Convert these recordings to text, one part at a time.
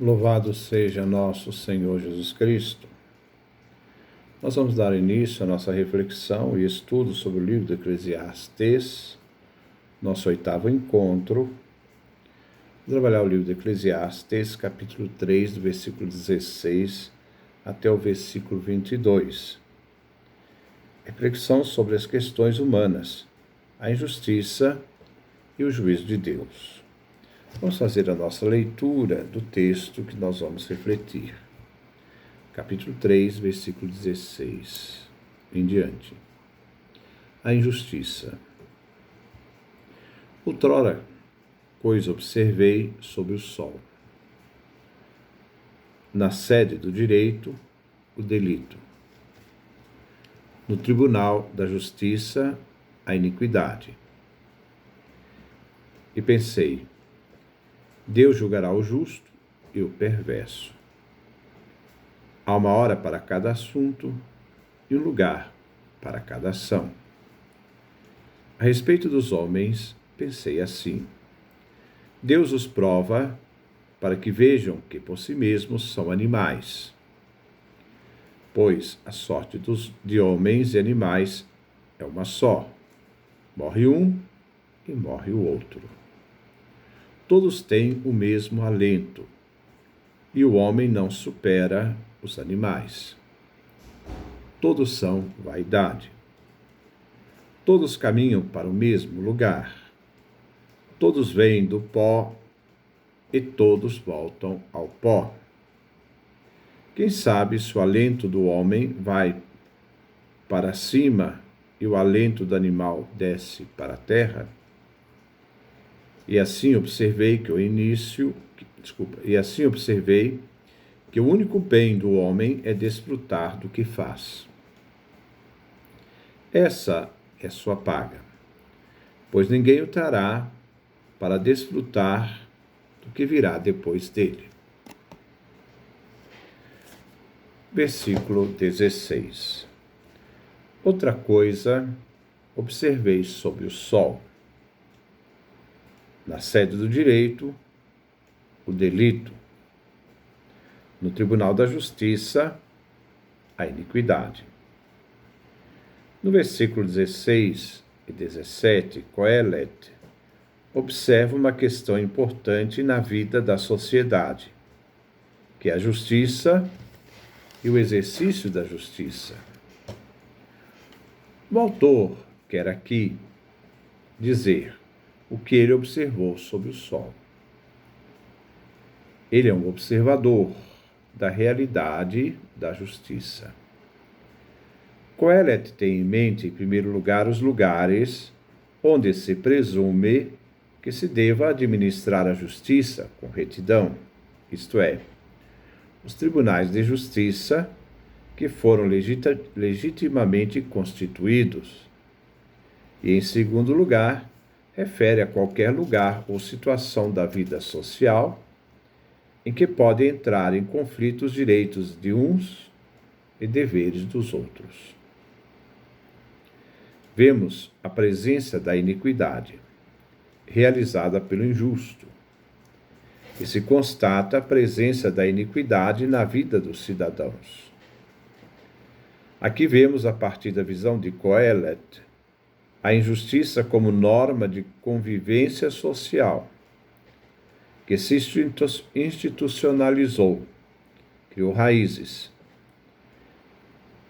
Louvado seja nosso Senhor Jesus Cristo. Nós vamos dar início à nossa reflexão e estudo sobre o livro de Eclesiastes, nosso 8º encontro. Vamos trabalhar o livro de Eclesiastes, capítulo 3, do versículo 16 até o versículo 22. Reflexão sobre as questões humanas, a injustiça e o juízo de Deus. Vamos fazer a nossa leitura do texto que nós vamos refletir. Capítulo 3, versículo 16 em diante. A injustiça. Outrora, pois observei sob o sol, na sede do direito, o delito, no tribunal da justiça, a iniquidade. E pensei, Deus julgará o justo e o perverso. Há uma hora para cada assunto e um lugar para cada ação. A respeito dos homens, pensei assim: Deus os prova para que vejam que por si mesmos são animais. Pois a sorte de homens e animais é uma só. Morre um e morre o outro. Todos têm o mesmo alento, e o homem não supera os animais. Todos são vaidade. Todos caminham para o mesmo lugar. Todos vêm do pó e todos voltam ao pó. Quem sabe se o alento do homem vai para cima e o alento do animal desce para a terra? E assim observei que o único bem do homem é desfrutar do que faz. Essa é sua paga, pois ninguém o trará para desfrutar do que virá depois dele. Versículo 16. Outra coisa observei sob o sol, na sede do direito, o delito, no tribunal da justiça, a iniquidade. No versículo 16 e 17, Coelet observa uma questão importante na vida da sociedade, que é a justiça e o exercício da justiça. O autor quer aqui dizer o que ele observou sob o sol. Ele é um observador da realidade da justiça. Coelet tem em mente, em primeiro lugar, os lugares onde se presume que se deva administrar a justiça com retidão, isto é, os tribunais de justiça que foram legitimamente constituídos. E, em segundo lugar, refere a qualquer lugar ou situação da vida social em que podem entrar em conflito os direitos de uns e deveres dos outros. Vemos a presença da iniquidade, realizada pelo injusto, e se constata a presença da iniquidade na vida dos cidadãos. Aqui vemos, a partir da visão de Coelet, a injustiça como norma de convivência social, que se institucionalizou, criou raízes.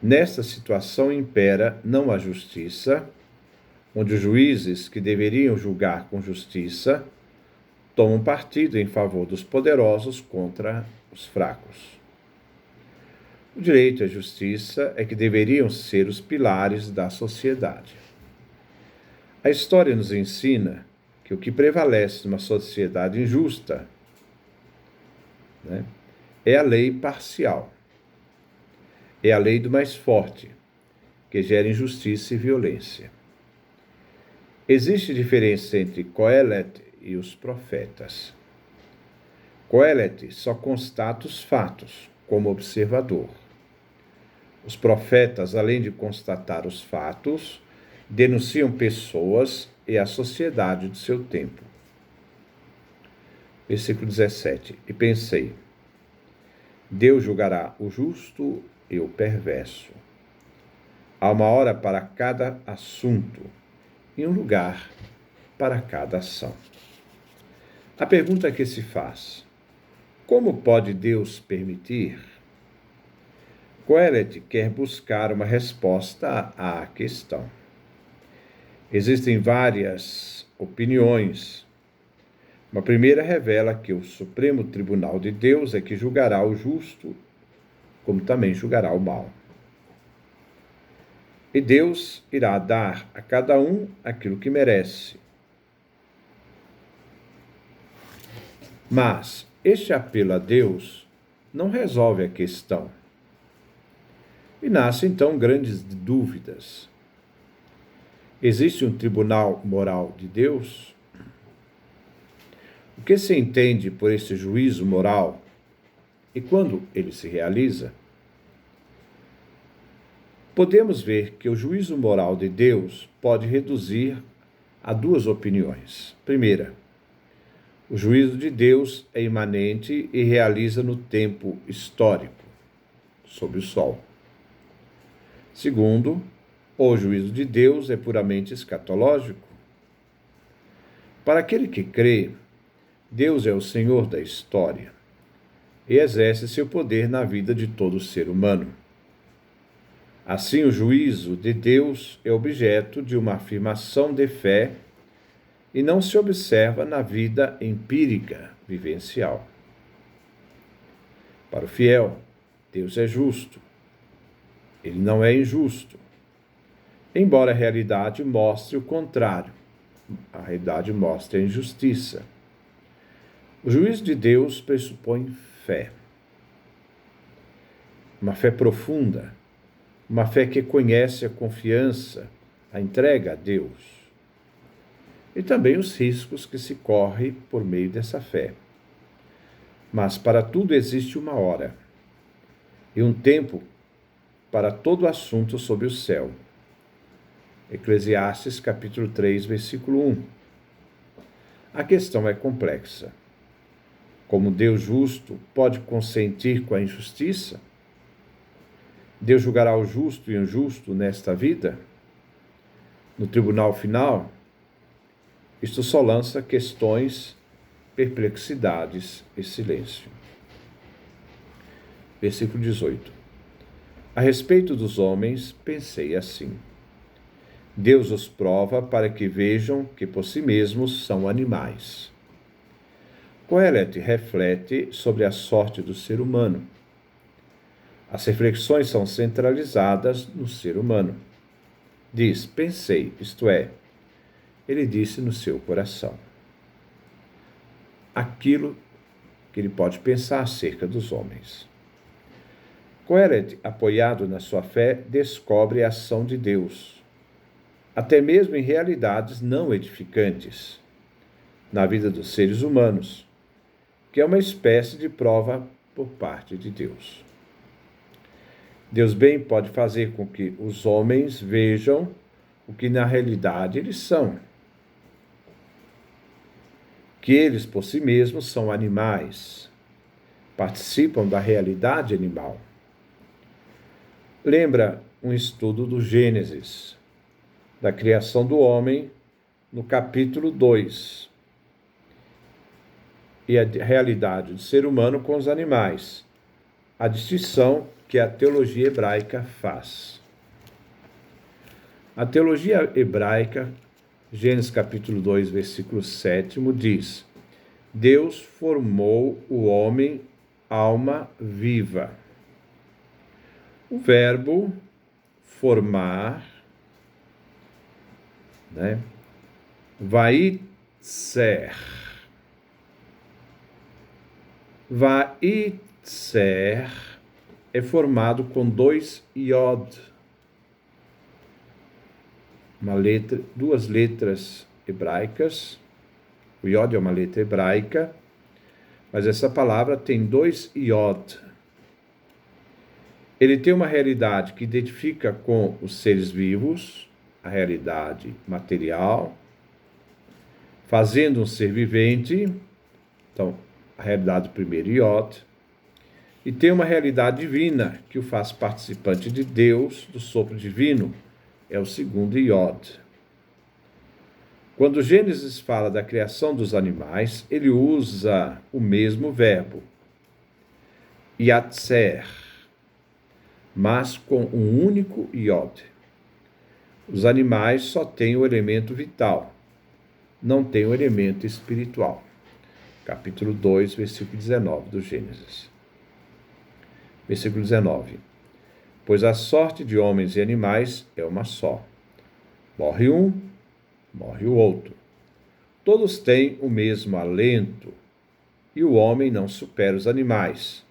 Nesta situação impera não a justiça, onde os juízes que deveriam julgar com justiça tomam partido em favor dos poderosos contra os fracos. O direito e a justiça é que deveriam ser os pilares da sociedade. A história nos ensina que o que prevalece numa sociedade injusta, é a lei parcial. É a lei do mais forte, que gera injustiça e violência. Existe diferença entre Coelet e os profetas. Coelet só constata os fatos, como observador. Os profetas, além de constatar os fatos, denunciam pessoas e a sociedade do seu tempo. Versículo 17. E pensei, Deus julgará o justo e o perverso. Há uma hora para cada assunto e um lugar para cada ação. A pergunta que se faz: como pode Deus permitir? Quoelet quer buscar uma resposta à questão. Existem várias opiniões. Uma primeira revela que o Supremo Tribunal de Deus é que julgará o justo, como também julgará o mal. E Deus irá dar a cada um aquilo que merece. Mas este apelo a Deus não resolve a questão. E nascem então grandes dúvidas. Existe um tribunal moral de Deus? O que se entende por esse juízo moral? E quando ele se realiza? Podemos ver que o juízo moral de Deus pode reduzir a duas opiniões. Primeira, o juízo de Deus é imanente e realiza no tempo histórico, sob o sol. Segundo, o juízo de Deus é puramente escatológico. Para aquele que crê, Deus é o Senhor da história e exerce seu poder na vida de todo ser humano. Assim, o juízo de Deus é objeto de uma afirmação de fé e não se observa na vida empírica, vivencial. Para o fiel, Deus é justo. Ele não é injusto, embora a realidade mostre o contrário. A realidade mostra a injustiça. O juízo de Deus pressupõe fé. Uma fé profunda, uma fé que conhece a confiança, a entrega a Deus. E também os riscos que se corre por meio dessa fé. Mas para tudo existe uma hora e um tempo para todo assunto sob o céu. Eclesiastes capítulo 3, versículo 1. A questão é complexa. Como Deus justo pode consentir com a injustiça? Deus julgará o justo e o injusto nesta vida? No tribunal final? Isto só lança questões, perplexidades e silêncio. Versículo 18. A respeito dos homens, pensei assim: Deus os prova para que vejam que por si mesmos são animais. Quoelet reflete sobre a sorte do ser humano. As reflexões são centralizadas no ser humano. Diz, pensei, isto é, ele disse no seu coração. Aquilo que ele pode pensar acerca dos homens. Quoelet, apoiado na sua fé, descobre a ação de Deus, até mesmo em realidades não edificantes, na vida dos seres humanos, que é uma espécie de prova por parte de Deus. Deus bem pode fazer com que os homens vejam o que na realidade eles são, que eles por si mesmos são animais, participam da realidade animal. Lembra um estudo do Gênesis, da criação do homem, no capítulo 2, e a realidade do ser humano com os animais, a distinção que a teologia hebraica faz. A teologia hebraica, Gênesis capítulo 2, versículo 7, diz: Deus formou o homem alma viva. O verbo formar, Vaitzer. Vaitzer é formado com 2 iod, duas letras hebraicas. O iod é uma letra hebraica, mas essa palavra tem 2 iod. Ele tem uma realidade que identifica com os seres vivos, a realidade material, fazendo um ser vivente, então, a realidade do primeiro iod, e tem uma realidade divina que o faz participante de Deus, do sopro divino. É o segundo Iod. Quando Gênesis fala da criação dos animais, ele usa o mesmo verbo, Yatser, mas com um único Iod. Os animais só têm o elemento vital, não têm o elemento espiritual. Capítulo 2, versículo 19 do Gênesis. Versículo 19. Pois a sorte de homens e animais é uma só. Morre um, morre o outro. Todos têm o mesmo alento, e o homem não supera os animais.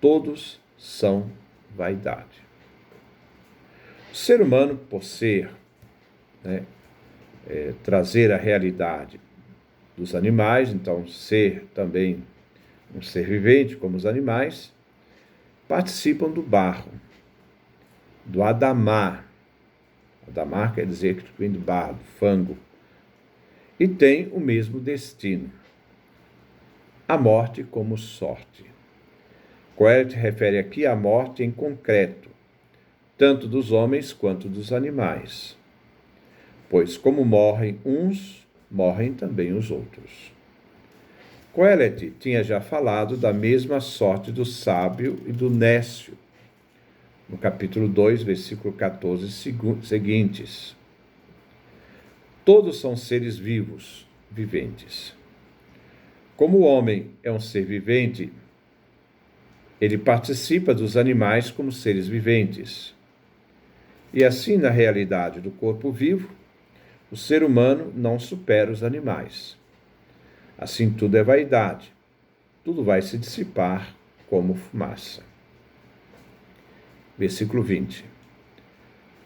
Todos são vaidade. O ser humano, por ser, trazer a realidade dos animais, então ser também um ser vivente como os animais, participam do barro, do Adamá. Adamá quer dizer que vem do barro, do fango, e tem o mesmo destino, a morte como sorte. Coelho refere aqui à morte em concreto, tanto dos homens quanto dos animais. Pois como morrem uns, morrem também os outros. Coelet tinha já falado da mesma sorte do sábio e do nécio, no capítulo 2, versículo 14 seguintes. Todos são seres vivos, viventes. Como o homem é um ser vivente, ele participa dos animais como seres viventes. E assim, na realidade do corpo vivo, o ser humano não supera os animais. Assim, tudo é vaidade. Tudo vai se dissipar como fumaça. Versículo 20.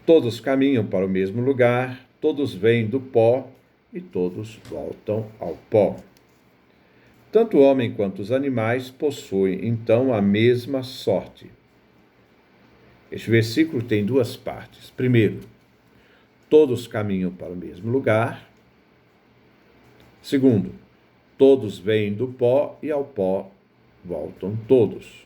Todos caminham para o mesmo lugar, todos vêm do pó e todos voltam ao pó. Tanto o homem quanto os animais possuem, então, a mesma sorte. Este versículo tem duas partes. Primeiro, todos caminham para o mesmo lugar. Segundo, todos vêm do pó e ao pó voltam todos.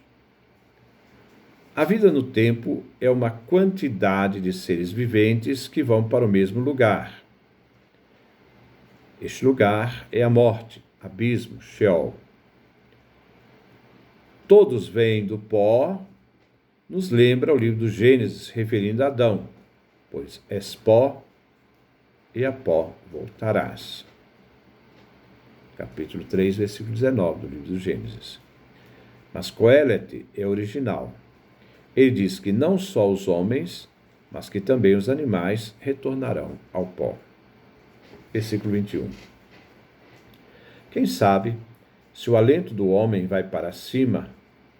A vida no tempo é uma quantidade de seres viventes que vão para o mesmo lugar. Este lugar é a morte, abismo, Sheol. Todos vêm do pó, nos lembra o livro do Gênesis, referindo a Adão, pois és pó e a pó voltarás. Capítulo 3, versículo 19 do livro do Gênesis. Mas Coelet é original. Ele diz que não só os homens, mas que também os animais retornarão ao pó. Versículo 21. Quem sabe se o alento do homem vai para cima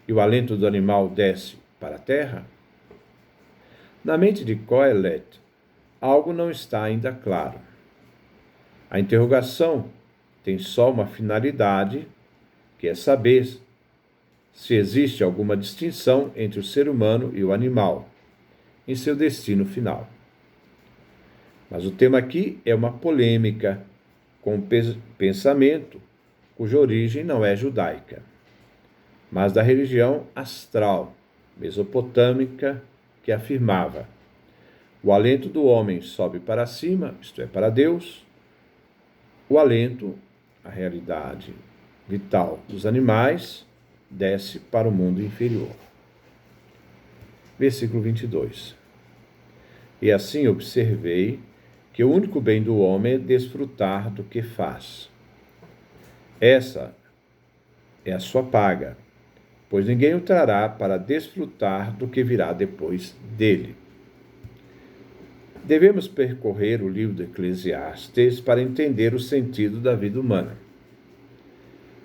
e o alento do animal desce para a terra? Na mente de Coelet, algo não está ainda claro. A interrogação tem só uma finalidade, que é saber se existe alguma distinção entre o ser humano e o animal, em seu destino final. Mas o tema aqui é uma polêmica com um pensamento cuja origem não é judaica, mas da religião astral, mesopotâmica, que afirmava: o alento do homem sobe para cima, isto é, para Deus, o alento, a realidade vital dos animais, desce para o mundo inferior. Versículo 22. E assim observei que o único bem do homem é desfrutar do que faz. Essa é a sua paga, pois ninguém o trará para desfrutar do que virá depois dele. Devemos percorrer o livro de Eclesiastes para entender o sentido da vida humana.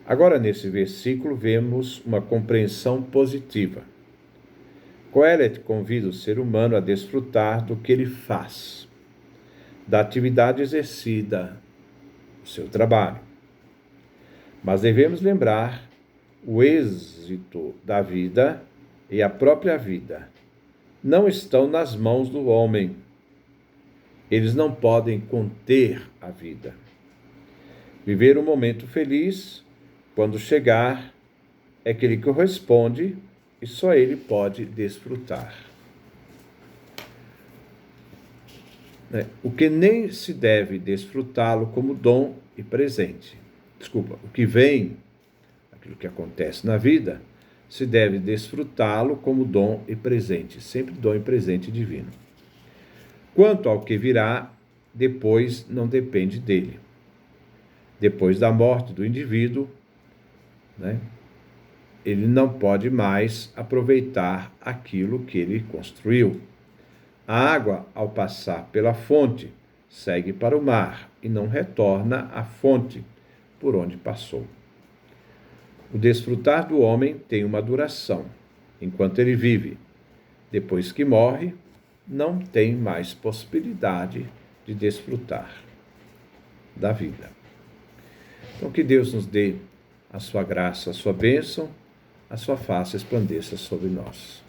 Agora, nesse versículo, vemos uma compreensão positiva. Coelet convida o ser humano a desfrutar do que ele faz, da atividade exercida, o seu trabalho. Mas devemos lembrar o êxito da vida e a própria vida não estão nas mãos do homem. Eles não podem conter a vida. Viver um momento feliz, quando chegar, é que lhe corresponde e só ele pode desfrutar. O que nem se deve desfrutá-lo como dom e presente. O que vem, aquilo que acontece na vida, se deve desfrutá-lo como dom e presente, sempre dom e presente divino. Quanto ao que virá, depois não depende dele. Depois da morte do indivíduo, ele não pode mais aproveitar aquilo que ele construiu. A água, ao passar pela fonte, segue para o mar e não retorna à fonte por onde passou. O desfrutar do homem tem uma duração, enquanto ele vive. Depois que morre, não tem mais possibilidade de desfrutar da vida. Então, que Deus nos dê a sua graça, a sua bênção, a sua face resplandeça sobre nós.